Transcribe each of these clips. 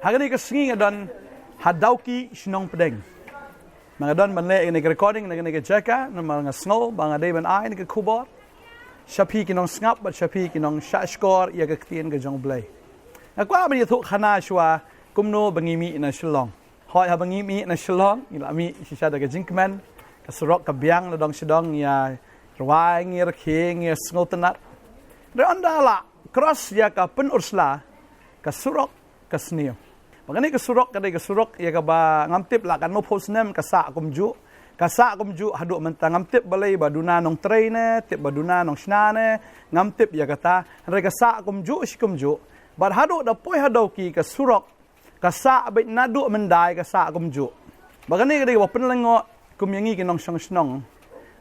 Hagani kasingi ngadon hadauki shnong pedeng. Mangadon manle ini recording nagani jaka na mga snow banga day ban ai ni kubor. Shapi kinong ngap bat shapi kinong shashkor ya kaktian ga jong blay. Ngakwa man yathuk khana shwa kumno bangimi na shillong. Hoy ha bangimi na shillong ilami shisha daga jinkman kasurok kabyang na dong sidong ya rwai ngir khing ya sngotenat. Re andala cross ya ka pen ursla kasurok kasniyo. Magani kasurok kadai kasurok ya ka ba ngamtip la kan mo posnem kasa kumju haduk mentang ngamtip balai baduna nong traine tip baduna nong snane ngamtip ya kata re kasa kumju shikumju bar haduk da poi hadauki kasurok kasa abit nadu mendai kasa kumju bagani kadai wa penlengo kumyangi kinong snong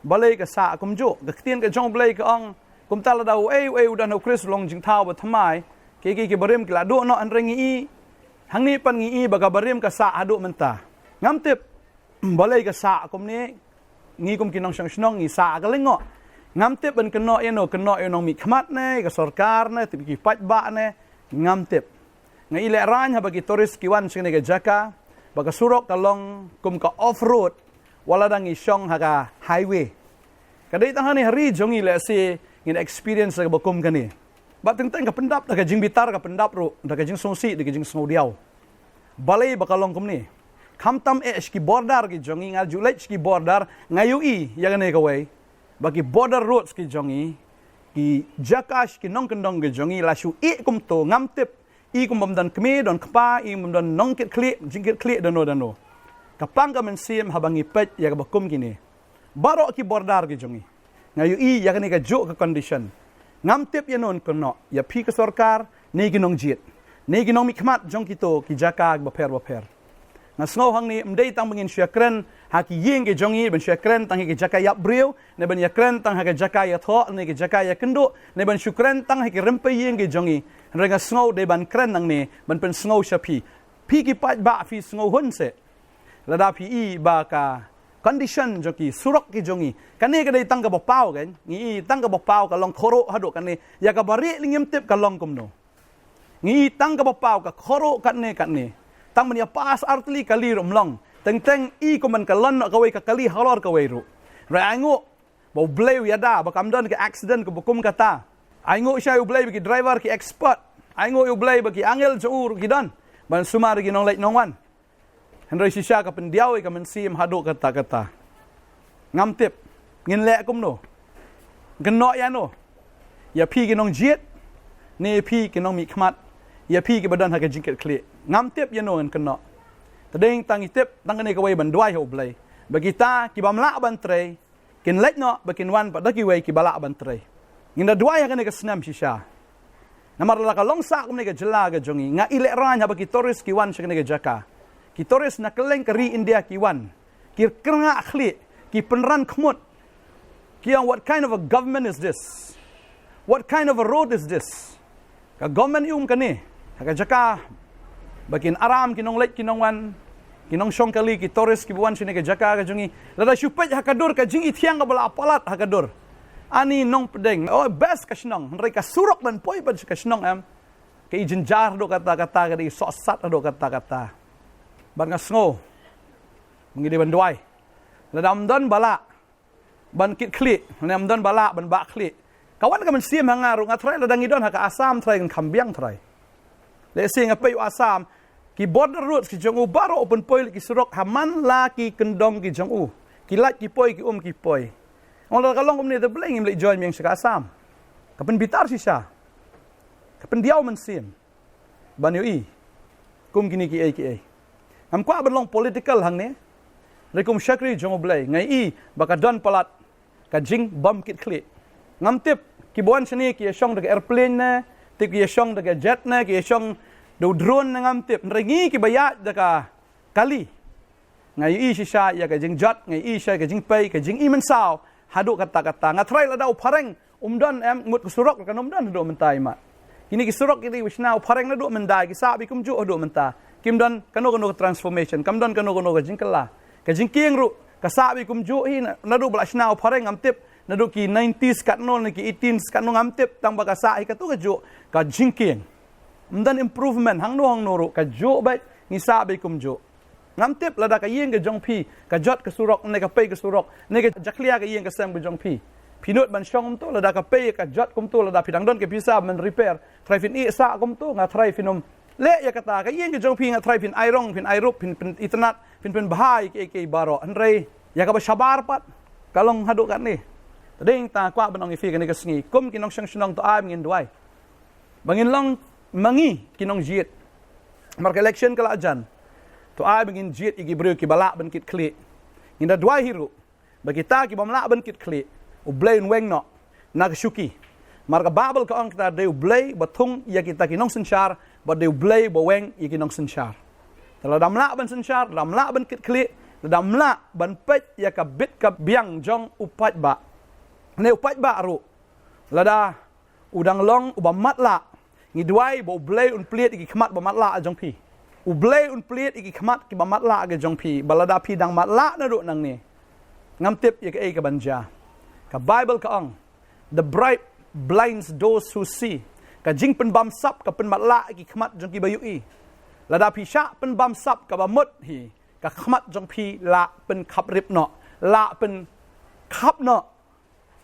balai kasa kumju gaktien ka jong balai ka ong kumtala dau udah no kris long jing tau ba thamai ke barim kila do no anrengi hang ni pan ngi baga barim ka sa haduk menta ngamtip balai ka sa kum ni ngi kum kinong snong ngi sa ka lengo ngamtip ban keno nong mi khmat ne ka sarkar ne tipi pat ba ne ngamtip ngai le ran ha bagi tourist kiwan sing ne ka jaka baga surok kalong kum ka off road wala dang isong ha ka highway kadai tang ni hari jongi le si ngin experience ka bakum kani ba teng ka pendap da ka jing bitar ka pendap ro da ka jing songsi da ka jing snodiau balai bakalong kumni khamtam ki border ki jongi ngal julai ki border ngayu yang ne ka wei bagi border roads ki jongi ki jakash ki nong kendong ki jongi lasu kum to ngamtip kum bamdan kme don kpa bamdan nong kit kli jingkit kli dano kapang ka mensim habangi pet ya ka bakum kini baro ki border ki jongi ngayu yang ne ka jo ka condition ngamtip yanon kono ya pi ka sarkar ne ginong jit ne ginong mikmat jong kito ki jaka baper na snow hang ni mdei tang bangin syakren ha ki ying ke jongi ben syakren tang ki jaka ya breu ne ben yakren tang ha ki jaka ya tho ne ki jaka ya kendo ne ben syukren tang ha ki rempe ying ke jongi renga snow de ban kren nang ne ban pen snow shapi pi ki pat ba fi snow hun se lada pi ba ka condition joki surok ki jongi kane ka dai tang ka bopau kan ngi tang ka bopau ka long thoro hadu kane ya ka bari lingim tip ka long kumno ngi tang ka bopau ka khoro kane tang mania pas artli kali romlong teng ko man ka lon ka wei ka kali halor ka wei ru rangu bo bleu ya da ba kamdan ka accident ko bukum kata aingo sya u blei ki driver ki expert aingo u blei ba ki angel jour ki don ban sumar ki nong leit nongwan Henry sisya ka pendiaw ka mensim hadu kata-kata. Ngamtip ngin lek kum no. Genok ya no. Ya pi kinong jit. Ne pi kinong mi khmat. Ya pi ki badan ha ka jingket klik. Ngamtip ya no kenok. Tadeng tang itip tang ne ka wei ban duai ho blai. Bagita ki bamla ban trei. Kin lek no bakin wan pa daki wei ki balak ban trei. Ngin da duai ha ka ne ka snam sisya. Namar la ka long sa kum ne ka jela ga jongi. Nga ilek ran ha bagi tourist ki wan sya ne ka jaka. Ki toris na keleng keri India kiwan. Ki keranga akhli. Ki penran khmut. Ki yang what kind of a government is this? What kind of a road is this? Ka government kani. Ka jaka. Bakin aram kinong leit kinong wan. Kinong syong kali ki toris ki buwan sini ka jaka ka jungi. Lada syupet hakadur ka jingi tiang ka bala apalat hakadur. Ani nong pedeng. Oh best ka shnong. Mereka surok dan poi pa ka shnong am. Ka ijenjar do kata-kata ka di sosat do kata-kata. Ban nga snow mengidi ban duai ladam don bala ban kit kli ladam don bala ban ba kli kawan ka man sim hangaru ngatrai ladang idon ha ka asam trai kan kambiang trai le sing apa yu asam ki border roads ki jongu baro open poi ki surok haman la ki kendong ki jongu ki lat ki poi ki poi ngol kalong kum ni te bleng im le join meng sa asam kapen bitar sisa kapen diaw man sim ban yu kum kini ki Am kwa belong political hang ne. Rekum syakri jongo blai ngai baka don palat ka jing bom kit kli. Ngam tip ki buan sini ki yashong de airplane ne, tip ki yashong de jet ne, ki yashong do drone ngam tip rengi ki bayat de ka kali. Ngai shisha ya ka jing jet, ngai sha ka jing pai, ka jing men sao, hadu kata-kata ngatrai la dau pareng umdon em mut surok ka umdon do mentai mat. Kini ki surok kini wisna pareng na do mendai ki sabi kum ju do menta. Kim don kano transformation kam don kano ka jingkala ka jingking ru ka sabi kum ju hi nadu bla snau pareng am tip nadu ki 90s kat no ki 18s kat no am tip tang baka sa hi ka tu ka ju ka jingking mdan improvement hang no ro ka jo bai ngisa bai kum jo ngam tip lada ka yeng ke jong phi ka jot ka surok ne ka pe ka surok ne ka jaklia ka yeng ka sem ka jong phi pinut ban shong to lada ka pe ka jot kum to lada pidang don ke pisa man repair try fin i sa kum to nga try finom le ya kata ka yeng ke jong phi nga try fin irong fin irup fin itnat fin bahai ke baro anrei ya ka ba shabar pat kalong hadu kan ni tading ta kwa banong ifi kan ni ka sngi kum kinong shang to am ngin duai bangin long mangi kinong jit mark election kala ajan to ai bangin jit igi bru ki bala ban kit kli inda duai hiru bagi ta ki bamla ban kit kli u blain weng no nagshuki marka babel ka ong kita de blay batung ya kita kinong senchar ba de blay ba weng ya kinong senchar tala damla ban senchar damla ban kit kli damla ban pet ya ka bit ka biang jong upat ba ne upat ba ru lada udang long uba matla ngi duai bo blay un pliet iki khmat ba matla ajong pi u blay un pliet iki khmat ki ba matla ga jong pi balada pi dang matla na ru nang ni ngam tip ya ka e ka banja ka bible ka ong the bright blinds those who see ka jing pen bam sap ka pen matla ki khmat jong ki bayu i lada pi sha pen bam sap ka ba mut hi ka khmat jong pi la pen khap rip no la pen khap no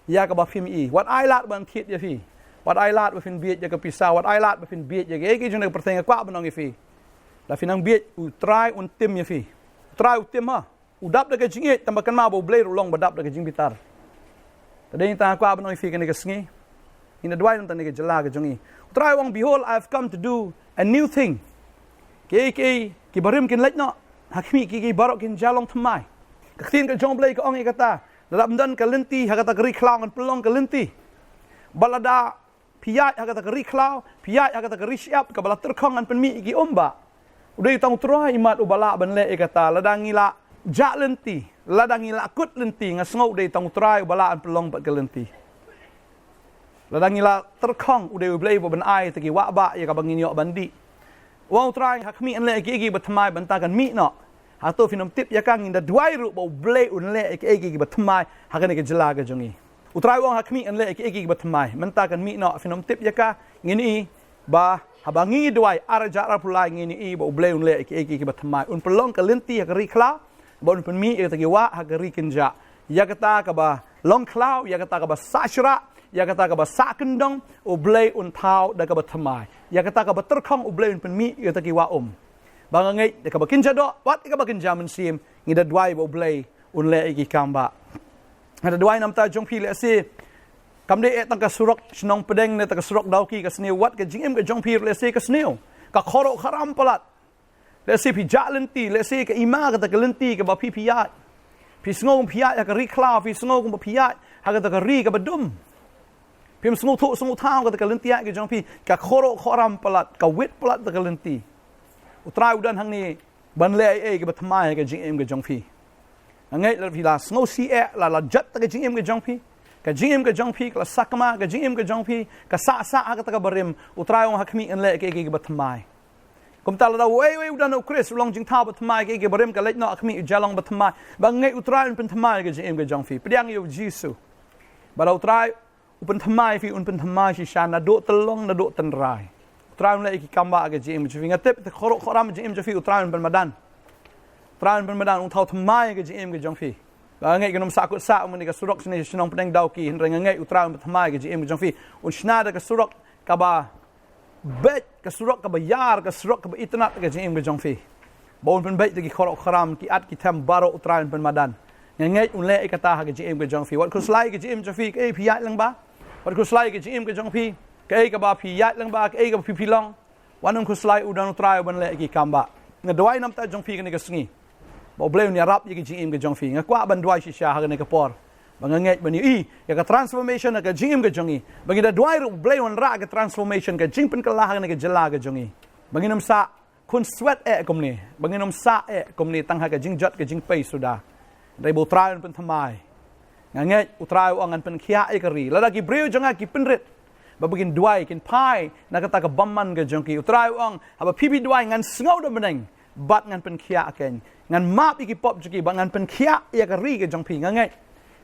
ya ka ba phim i what I lat ban thit ya fi what I lat ba fin biet ya ka pisa what I lat ba fin biet ya ke jong na perteng kwa banong i fi la finang biet u try un tim ya fi try u tim ha u dap da ka jing e tambakan ma bo blay long ba dap da ka jing bitar tading ta kwa banong i fi kan ni ka sngi in the dwai ntan ni jala ga jongi try wong behold I have come to do a new thing ki barim kin lek no hakmi ki barok kin jalong thamai ka tin ka jong blay ka ong e kata dalam dan ka lenti hakata kri klang kan pelong ka lenti balada piyat hakata kri klau piyat hakata kri siap ka bala terkhong an penmi ki omba udai tang trai imat ubala ban le e kata ladang ila ja lenti ladang ila kut lenti ngasngau dei tang trai ubala an pelong pat ka lenti ladang ila terkhong udai blay bo ban ai teki wa ba ya ka bangin yo bandi wong trai hakmi an le ki batmai bantakan mi no hato finom tip ya kang inda duai ru bo blay un le ki batmai hakane ke jela ga jongi utrai wong hakmi an le ki batmai bantakan mi no finom tip ya ka ngini ba habangi duai arja rapulai ngini i bo blay un le ki batmai un pelong ka lenti ka ri kla bo un pen mi e teki wa ha ri kenja ya kata ka ba long klau ya kata ka ba sashra ya kata ka ba sakendong u blay un thau da ka batmai ya kata ka ba terkhong u blay un pen mi e teki wa bang ngai de ka bakin jado wat ka bakin jaman sim ngida dwai bo blay un le ki kamba ada dwai nam ta jong pi le si kam de tang ka surok snong pedeng ne ta ka surok dau ki ka sneu wat ka jingem ka jong pi le si ka sneu ka khoro kharam palat le si pi jalenti le si ka ima ka ta ka lenti ka ba pi piat pi snong piat ya ka ri kla pi snong ka piat ha ka ta ka ri ka badum pi snong thu snong thang ka ta ka lenti ya ka jong pi ka khoro kharam palat ka wit palat ta ka lenti utrai udan hang ni ban le ai ke batmai ke jing em ke jong phi ngai la phi la snow si e la jat ta ke jing em ke jong phi ka jing em ke jong phi ka sakma ka jing em ke jong phi ka sa ka ta ka barim utrai ong hakmi en le ke batmai kum ta la we udan o chris long jing ta batmai ke barim ka le no hakmi jalong batmai ba ngai utrai pen thamai ke jing em ke jong phi pediang yo jisu ba utrai upen thamai phi un pen thamai si shan na do telong na do ten rai traun le ki kamba ga jim jfi ngatep te khoro khoram jim jfi traun ben madan un thau thmai ga jim ga jongfi ba ngai gnom sakut sa mun ga surok sini sinong pedeng dau ki hin ngai traun thmai ga jim jongfi un snada ga surok ka ba bet ka surok ka ba yar ka surok ka ba itnat ga jim ga jongfi bon pen bet ki khoro khoram ki at ki tham baro traun ben madan ngai un le ikata ga jim ga jongfi wat kuslai ga jim jfi ke piyat lang ba wat kuslai ga jim ga jongfi ke ka ba phi yat lang ba ke ka phi long wanung kuslai udan utrai ban le ki kamba nga dwai nam ta jong phi ka ne ka sngi bo bleu ni rap yi jing im ka jong phi nga kwa ban dwai shi sha ha ne ka por ba nga ngai ban yi ya ka transformation ka jing im ka jongi ba ngi da dwai ru bleu on ra ka transformation ka jing pen ka la ha ne ka jala ka jongi ba ngi nam sa kun sweat e kom ni ba ngi nam sa e kom ni tang ha ka jing jot ka jing pai suda dai bo trai pen thamai nga ngai utrai ong an pen khia e ka ri la da ki breu jonga ki pen ret babagin duai kin pai nakata ka bamman ga jongki utrai ong haba pipi duai ngan sngow da meneng bat ngan pen khia ken ngan map iki pop juki ba ngan pen khia ya ka ri ga jongpi ngai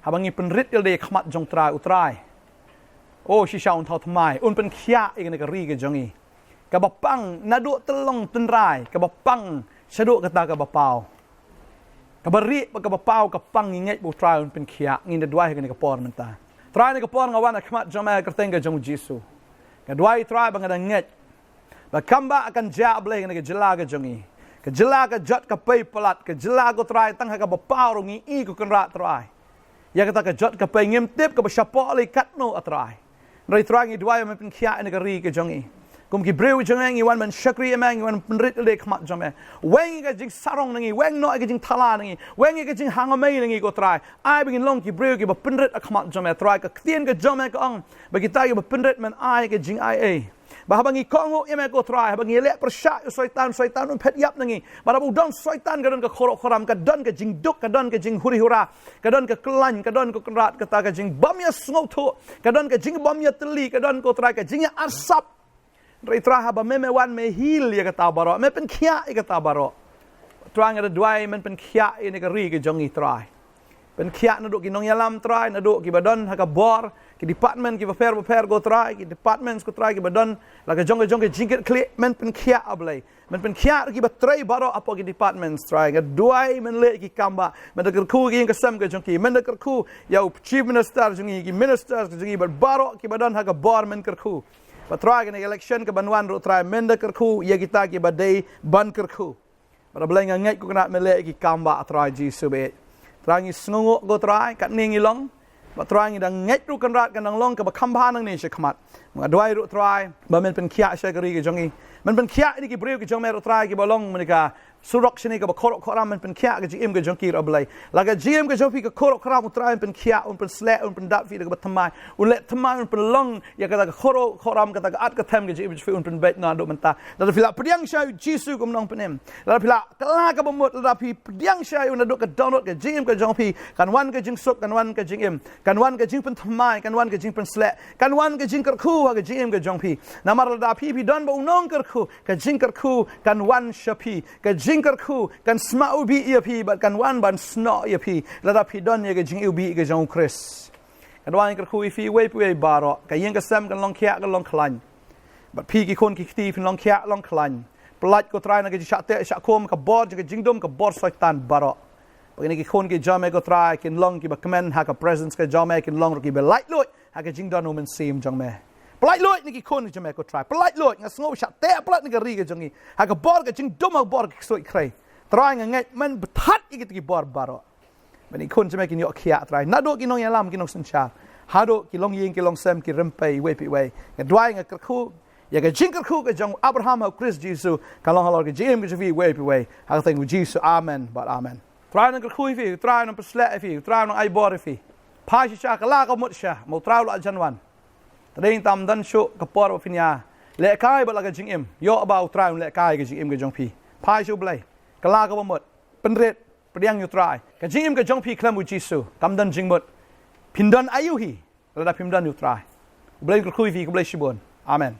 haba ngi pen rit il de khmat jong utrai o shi shaun thau thmai un pen khia i ga ka ri ga jongi Kabapang naduk telong tenrai, kabapang syaduk kata kabapau. Kabari kabapau kapang inget bu try pen kia ngin dua ni kapor menta. Try ni kapor ngawan akmat jama kertenga jong Jisu. Kedua try bangada nget. Bakamba akan ja bleh ni jelaga jongi. Kejelaga jot kapai pelat, kejelaga try tang kabapau ngi I ku kenra try. Ya kata kejot kapai ngimtip kabasyapo le katno atrai. Rai try ngi dua men pen kia ni kari ke jongi. Kum ki breu jeng iwan man syakri emang iwan penrit le khamat jame weng ga jing sarong nangi weng no ga jing thala nangi weng ga jing hangamai nangi ko try ai begin long ki breu ki ba penrit khamat jame try ka tien ga jame ka ong bagi ta ga penrit man ai ga jing ai ai ba bangi kongo eme ko try bangi le persya syaitan un phet yap nangi ba bu dong syaitan ga don ka khorok khoram ka don ka jing duk ka don ka jing huri hura ka don ka klan ka don ko kenrat ka ta ka jing bamya sngo tho ka don ka jing bamya teli ka don ko try ka jing asap Reitra haba me wan me hil ya kata baro me pen kia ya kata baro trang ada dua men pen kia ini ke ri ke jongi try pen kia naduk ki nong yalam try naduk ki badon ha ka bor ki department ki paper go try ki departments ko try ki badon la ka jong ke jingkit klik men pen kia ablai men pen kia ki batrai baro apa ki departments try ga dua men le ki kamba men deker ku ki ke sam ke jongi men deker ku ya chief minister jongi ki minister jongi baro ki badon ha ka bor men ker ku Patrai kena election ke Banwan ro try menda kerku ya kita ki badai ban kerku. Pada belai ngangat ku kena melek ki kamba try Jisu be. Try ngi snunguk go try kat ning ilong. Patrai ngi dang ngat ru kanrat kan long ke bakamba nang ni syakmat. Ngadwai ro try ba men pen kia syakari ke jongi. Men pen kia ni ki breu ki jong mer try ki bolong menika surok sini ke bakorok koram men pen kia ke jim ke jongki rablai. Laga jim ke jongpi ke korok koram try pen kia pen slek pen dat fi ke batamai. Let tamai pen long ya kata ke korok koram kata ke at ke them ke jim fi pen bet na do menta. Lalu pila pediang syai Jisu ke menong penem. Lalu pila kala ke bemut lalu pediang syai una do ke download ke jim ke jongpi kan wan ke jing sup kan wan ke jing im kan wan ke jing pen tamai kan wan ke jing pen slek kan wan ke jing kerku ke jim ke jongpi. Namar lalu pi don ba unong kerku ke jing kerku kan wan syapi ke jingkerku kan smau bi ia pi bat kan wan ban sno ia pi lada pi don ye ke jing ubi ke jong Chris kan wan kerku fi we baro ka yeng ke sam kan long khia kan long khlan bat pi ki kon ki ti fin long khia long khlan plat ko try na ke sha te sha kom ka bor ke jingdom ka bor syaitan baro begini ki kon ki jame ko try kin long ki ba command ha ka presence ke jame kin long ki be light lot ha ke jingdon men sim jong me Pelai loit ni ki kon jame ko try. Pelai loit nga sngo sha te pelat ni ka ri ke jongi. Ha ka bor ka jing dom ha bor ka soi krai. Try nga ngai man bethat i ki bor baro. Bani kon jame ki yo kia try. Nado ki nong yalam ki nong suncha. Hado ki long ying ki long sem ki rempai we pi we. Nga dwai nga kerku ya ka jing kerku ka jong Abraham ha Chris Jisu ka long halor ki jim ki vi we pi we. Ha ka teng Jisu amen but amen. Try nga kerku fi, try nga peslet fi, try nga ai bor fi. Pa sha ka la ka mut sha. Mo try lo janwan. Tading tam dan syuk kapor finya lek kai balaga jing im yo about try lek kai ke jing im ke jong pi pai shu blai kala ka bomot penret pediang you try ke jing im ke jong pi klamu Jisu tam dan jing mot pindan ayu hi lada pimdan you try blai ku fi ku blai shibon amen